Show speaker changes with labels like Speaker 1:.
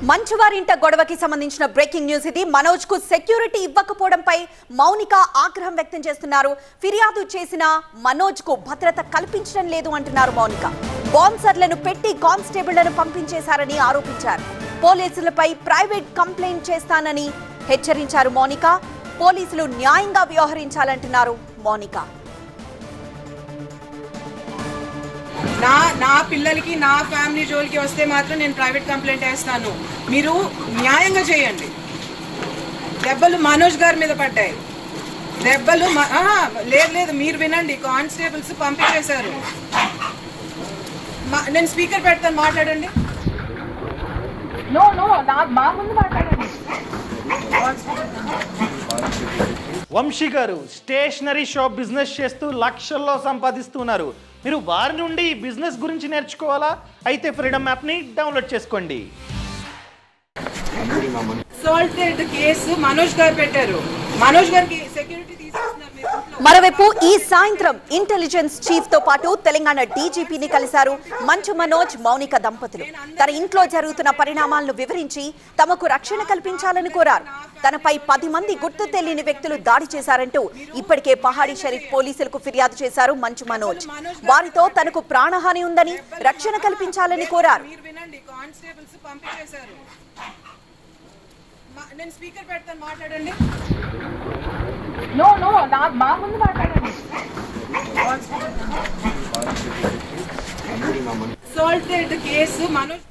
Speaker 1: మంచువారింట గొడవకి సంబంధించిన breaking news ఇది. మనోజ్ కు సెక్యూరిటీ ఇవ్వకపోవడంపై మౌనిక ఆగ్రహం వ్యక్తం చేస్తున్నారు. ఫిర్యాదు చేసిన మనోజ్ కు భద్రత కల్పించడం లేదు అంటున్నారు మౌనిక. బాన్సర్లను పెట్టి కానిస్టేబుళ్లను పంపించేశారని ఆరోపించారు. పోలీసులపై ప్రైవేట్ కంప్లైంట్ చేస్తానని హెచ్చరించారు మౌనిక. పోలీసులు న్యాయంగా వ్యవహరించాలంటున్నారు మౌనిక.
Speaker 2: నా పిల్లలకి నా ఫ్యామిలీ జోలికి వస్తే మాత్రం నేను ప్రైవేట్ కంప్లైంట్ వేస్తాను. మీరు న్యాయంగా చేయండి. దెబ్బలు మనోజ్ గారి మీద పడ్డాయి. దెబ్బలు లేదు మీరు వినండి. కానిస్టేబుల్స్ పంపించేశారు. నేను స్పీకర్ పెడతాను, మాట్లాడండి. మా ముందు మాట్లాడండి.
Speaker 3: వంశీ గారు స్టేషనరీ షాప్ బిజినెస్ చేస్తూ లక్షల్లో సంపాదిస్తున్నారు. మీరు వారి నుండి బిజినెస్ గురించి నేర్చుకోవాలా? అయితే ఫ్రీడమ్ యాప్ని డౌన్లోడ్ చేసుకోండి.
Speaker 2: సాల్టెడ్ కేసు మనోజ్ గారు పెట్టారు. మనోజ్ గారికి సెక్యూరిటీ తీసేస్తున్నారు.
Speaker 1: మరోవైపు ఈ సాయంత్రం ఇంటెలిజెన్స్ చీఫ్ తో పాటు తెలంగాణ డీజీపీని కలిశారు మంచు మనోజ్, మౌనిక దంపతులు. తన ఇంట్లో జరుగుతున్న పరిణామాలను వివరించి తమకు రక్షణ కల్పించాలని కోరారు. తనపై 10 మంది గుర్తు తెలియని వ్యక్తులు దాడి చేశారంటూ ఇప్పటికే పహాడీ షరీఫ్ పోలీసులకు ఫిర్యాదు చేశారు మంచు మనోజ్. వారితో తనకు ప్రాణహాని ఉందని రక్షణ కల్పించాలని కోరారు.
Speaker 2: నేను స్పీకర్ పెడతాను, మాట్లాడండి. మా ముందు మాట్లాడండి. Salted case Manoj